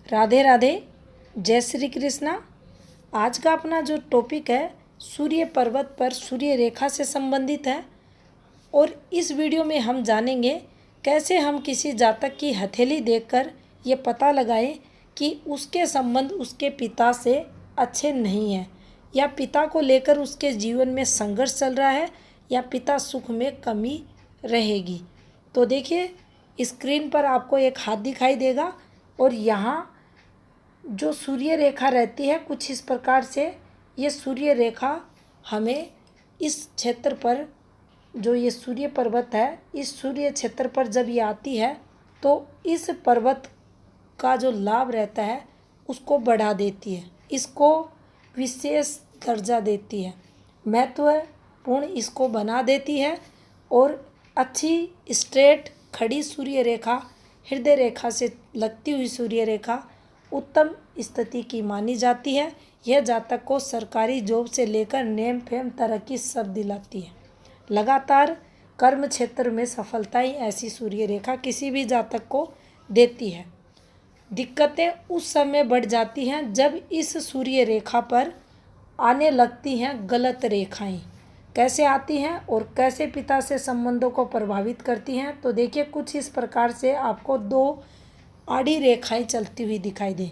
राधे राधे, जय श्री कृष्णा। आज का अपना जो टॉपिक है सूर्य पर्वत पर सूर्य रेखा से संबंधित है और इस वीडियो में हम जानेंगे कैसे हम किसी जातक की हथेली देखकर ये पता लगाएं कि उसके संबंध उसके पिता से अच्छे नहीं हैं या पिता को लेकर उसके जीवन में संघर्ष चल रहा है या पिता सुख में कमी रहेगी। तो देखिए, स्क्रीन पर आपको एक हाथ दिखाई देगा और यहाँ जो सूर्य रेखा रहती है कुछ इस प्रकार से। ये सूर्य रेखा हमें इस क्षेत्र पर, जो ये सूर्य पर्वत है, इस सूर्य क्षेत्र पर जब ये आती है तो इस पर्वत का जो लाभ रहता है उसको बढ़ा देती है, इसको विशेष दर्जा देती है, महत्वपूर्ण इसको बना देती है। और अच्छी स्ट्रेट खड़ी सूर्य रेखा, हृदय रेखा से लगती हुई सूर्य रेखा उत्तम स्थिति की मानी जाती है। यह जातक को सरकारी जॉब से लेकर नेम फेम तरक्की सब दिलाती है। लगातार कर्म क्षेत्र में सफलता ही ऐसी सूर्य रेखा किसी भी जातक को देती है। दिक्कतें उस समय बढ़ जाती हैं जब इस सूर्य रेखा पर आने लगती हैं गलत रेखाएं। कैसे आती हैं और कैसे पिता से संबंधों को प्रभावित करती हैं, तो देखिए कुछ इस प्रकार से आपको दो आड़ी रेखाएं चलती हुई दिखाई दे।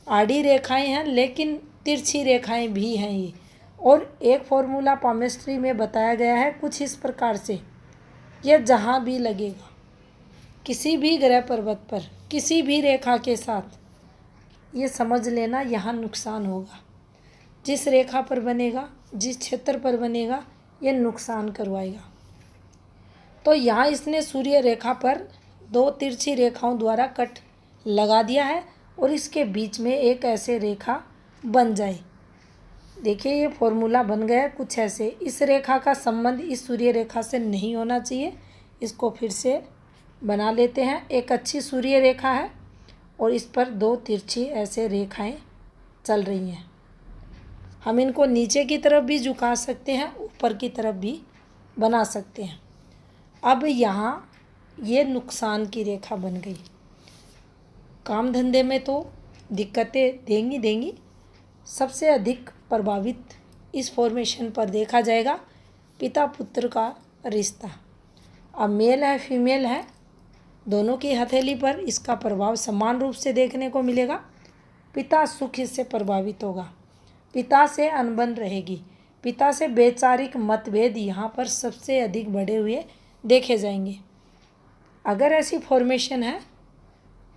आड़ी रेखाएं हैं लेकिन तिरछी रेखाएं भी हैं ये। और एक फॉर्मूला पामेस्ट्री में बताया गया है कुछ इस प्रकार से, यह जहाँ भी लगेगा किसी भी ग्रह पर्वत पर किसी भी रेखा के साथ, ये समझ लेना यहाँ नुकसान होगा। जिस रेखा पर बनेगा, जिस क्षेत्र पर बनेगा, ये नुकसान करवाएगा। तो यहाँ इसने सूर्य रेखा पर दो तिरछी रेखाओं द्वारा कट लगा दिया है और इसके बीच में एक ऐसे रेखा बन जाए। देखिए ये फॉर्मूला बन गया कुछ ऐसे। इस रेखा का संबंध इस सूर्य रेखा से नहीं होना चाहिए। इसको फिर से बना लेते हैं। एक अच्छी सूर्य रेखा है और इस पर दो तिरछी ऐसे रेखाएं चल रही हैं। हम इनको नीचे की तरफ भी झुका सकते हैं, ऊपर की तरफ भी बना सकते हैं। अब यहाँ ये नुकसान की रेखा बन गई। काम धंधे में तो दिक्कतें देंगी। सबसे अधिक प्रभावित इस फॉर्मेशन पर देखा जाएगा पिता पुत्र का रिश्ता। अब मेल है फीमेल है, दोनों की हथेली पर इसका प्रभाव समान रूप से देखने को मिलेगा। पिता सुख इससे प्रभावित होगा, पिता से अनबन रहेगी, पिता से वैचारिक मतभेद यहाँ पर सबसे अधिक बढ़े हुए देखे जाएंगे। अगर ऐसी फॉर्मेशन है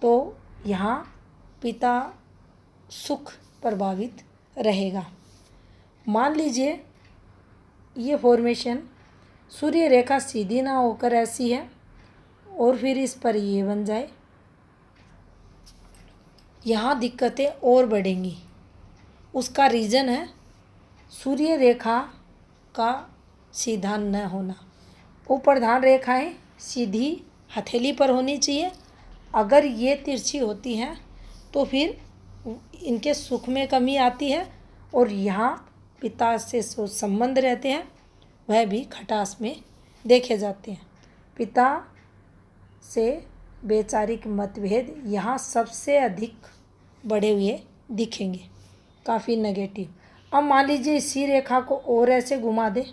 तो यहाँ पिता सुख प्रभावित रहेगा। मान लीजिए ये फॉर्मेशन सूर्य रेखा सीधी ना होकर ऐसी है और फिर इस पर ये बन जाए, यहाँ दिक्कतें और बढ़ेंगी। उसका रीज़न है सूर्य रेखा का सीधा न होना। ऊपर ध्यान रेखाएं सीधी हथेली पर होनी चाहिए। अगर ये तिरछी होती हैं तो फिर इनके सुख में कमी आती है और यहाँ पिता से जो संबंध रहते हैं वह भी खटास में देखे जाते हैं। पिता से वैचारिक मतभेद यहाँ सबसे अधिक बढ़े हुए दिखेंगे, काफ़ी नेगेटिव। अब मान लीजिए इसी रेखा को और ऐसे घुमा दे,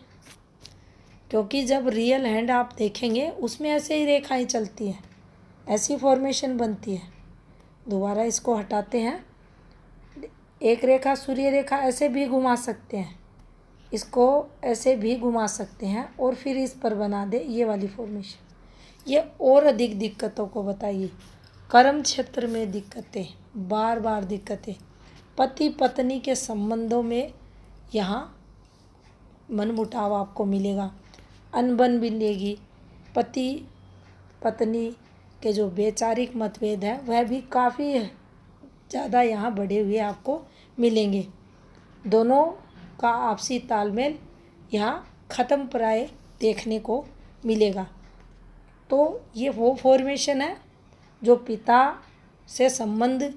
क्योंकि जब रियल हैंड आप देखेंगे उसमें ऐसे ही रेखाएं चलती हैं, ऐसी फॉर्मेशन बनती है। दोबारा इसको हटाते हैं। एक रेखा सूर्य रेखा ऐसे भी घुमा सकते हैं, इसको ऐसे भी घुमा सकते हैं और फिर इस पर बना दे ये वाली फॉर्मेशन। ये और अधिक दिक्कतों को बताइए। कर्म क्षेत्र में दिक्कतें, बार बार दिक्कतें, पति पत्नी के संबंधों में यहाँ मनमुटाव आपको मिलेगा, अनबन मिलेगी। पति पत्नी के जो वैचारिक मतभेद हैं वह भी काफ़ी ज़्यादा यहाँ बढ़े हुए आपको मिलेंगे। दोनों का आपसी तालमेल यहाँ ख़त्म प्राय देखने को मिलेगा। तो ये वो फॉर्मेशन है जो पिता से संबंध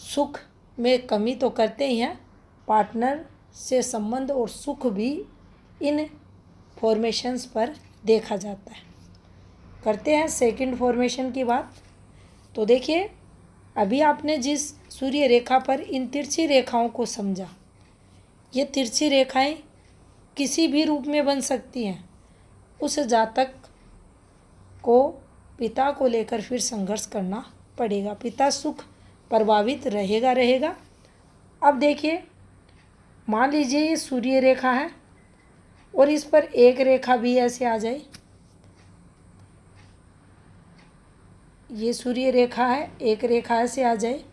सुख में कमी तो करते ही हैं, पार्टनर से संबंध और सुख भी इन फॉर्मेशंस पर देखा जाता है। करते हैं सेकंड फॉर्मेशन की बात। तो देखिए अभी आपने जिस सूर्य रेखा पर इन तिरछी रेखाओं को समझा, ये तिरछी रेखाएं किसी भी रूप में बन सकती हैं। उस जातक को पिता को लेकर फिर संघर्ष करना पड़ेगा। पिता सुख प्रभावित रहेगा। अब देखिए, मान लीजिए ये सूर्य रेखा है और इस पर एक रेखा भी ऐसे आ जाए। ये सूर्य रेखा है, एक रेखा ऐसे आ जाए।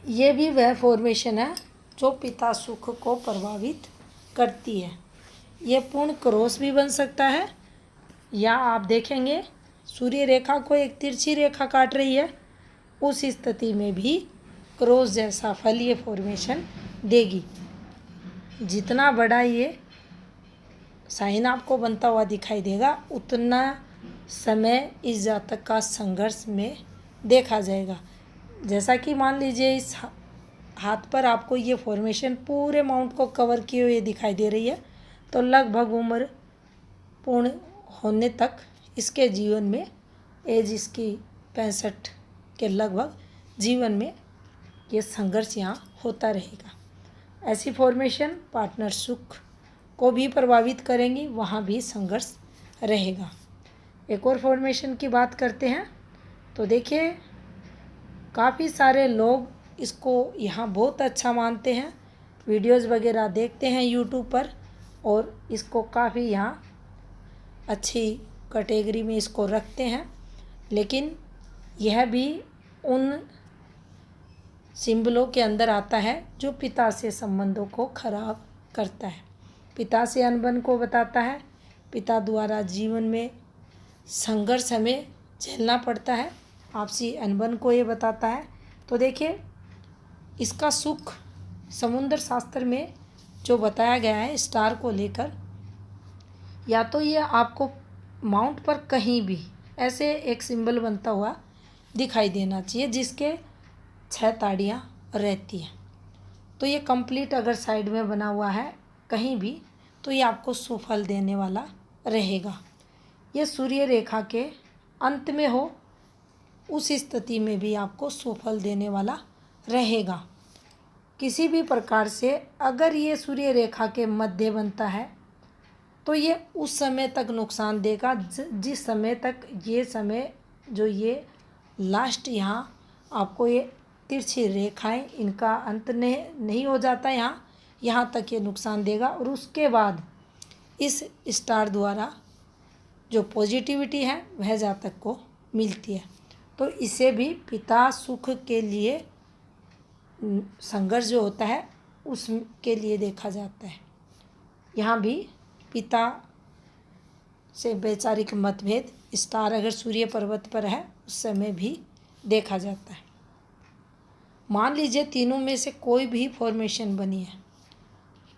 ये भी वह फॉर्मेशन है जो पिता सुख को प्रभावित करती है। ये पूर्ण क्रॉस भी बन सकता है, या आप देखेंगे सूर्य रेखा को एक तिरछी रेखा काट रही है, उस स्थिति में भी क्रॉस जैसा फल ये फॉर्मेशन देगी। जितना बड़ा ये साइन आपको बनता हुआ दिखाई देगा, उतना समय इस जातक का संघर्ष में देखा जाएगा। जैसा कि मान लीजिए इस हाथ पर आपको ये फॉर्मेशन पूरे माउंट को कवर किए हुए दिखाई दे रही है, तो लगभग उम्र पूर्ण होने तक इसके जीवन में, एज इसकी 65 के लगभग जीवन में ये संघर्ष यहाँ होता रहेगा। ऐसी फॉर्मेशन पार्टनर सुख को भी प्रभावित करेंगी, वहाँ भी संघर्ष रहेगा। एक और फॉर्मेशन की बात करते हैं तो देखिए, काफ़ी सारे लोग इसको यहाँ बहुत अच्छा मानते हैं, वीडियोज़ वगैरह देखते हैं यूट्यूब पर, और इसको काफ़ी यहाँ अच्छी कैटेगरी में इसको रखते हैं। लेकिन यह भी उन सिंबलों के अंदर आता है जो पिता से संबंधों को खराब करता है, पिता से अनबन को बताता है, पिता द्वारा जीवन में संघर्ष हमें झेलना पड़ता है, आपसी अनबन को ये बताता है। तो देखिए, इसका सुख समुद्र शास्त्र में जो बताया गया है स्टार को लेकर, या तो ये आपको माउंट पर कहीं भी ऐसे एक सिंबल बनता हुआ दिखाई देना चाहिए जिसके 6 ताड़ियाँ रहती हैं। तो ये कंप्लीट अगर साइड में बना हुआ है कहीं भी, तो ये आपको सुफल देने वाला रहेगा। ये सूर्य रेखा के अंत में हो, उस स्थिति में भी आपको सुफल देने वाला रहेगा। किसी भी प्रकार से अगर ये सूर्य रेखा के मध्य बनता है तो ये उस समय तक नुकसान देगा जिस समय तक ये समय जो ये लास्ट यहाँ आपको ये तिरछी रेखाएं, इनका अंत नहीं हो जाता, यहाँ तक ये नुकसान देगा। और उसके बाद इस स्टार द्वारा जो पॉजिटिविटी है वह जातक को मिलती है। तो इसे भी पिता सुख के लिए संघर्ष जो होता है उसके लिए देखा जाता है। यहाँ भी पिता से वैचारिक मतभेद स्टार अगर सूर्य पर्वत पर है उस समय भी देखा जाता है। मान लीजिए तीनों में से कोई भी फॉर्मेशन बनी है,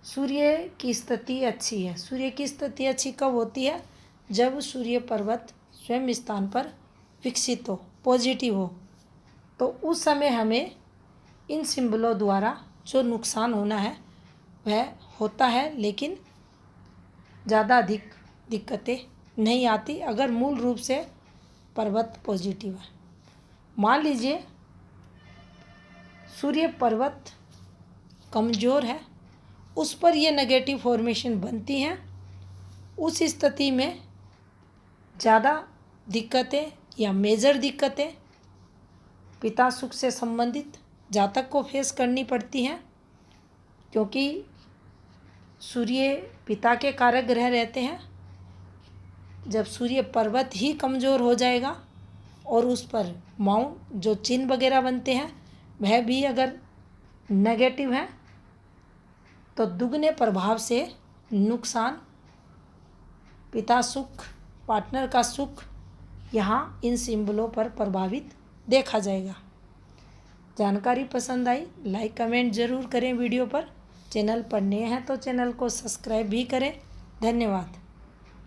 सूर्य की स्थिति अच्छी है। सूर्य की स्थिति अच्छी कब होती है? जब सूर्य पर्वत स्वयं स्थान पर विकसित हो, पॉजिटिव हो, तो उस समय हमें इन सिंबलों द्वारा जो नुकसान होना है वह होता है, लेकिन ज़्यादा अधिक दिक्कतें नहीं आती अगर मूल रूप से पर्वत पॉजिटिव है। मान लीजिए सूर्य पर्वत कमज़ोर है, उस पर ये नेगेटिव फॉर्मेशन बनती हैं, उस स्थिति में ज़्यादा दिक्कतें या मेजर दिक्कतें पिता सुख से संबंधित जातक को फेस करनी पड़ती हैं, क्योंकि सूर्य पिता के कारक ग्रह रहते हैं। जब सूर्य पर्वत ही कमज़ोर हो जाएगा और उस पर माउंट जो चिन्ह वगैरह बनते हैं वह भी अगर नेगेटिव है तो दुगने प्रभाव से नुकसान, पिता सुख, पार्टनर का सुख यहाँ इन सिंबलों पर प्रभावित देखा जाएगा। जानकारी पसंद आई लाइक कमेंट ज़रूर करें वीडियो पर। चैनल पर नए हैं तो चैनल को सब्सक्राइब भी करें। धन्यवाद।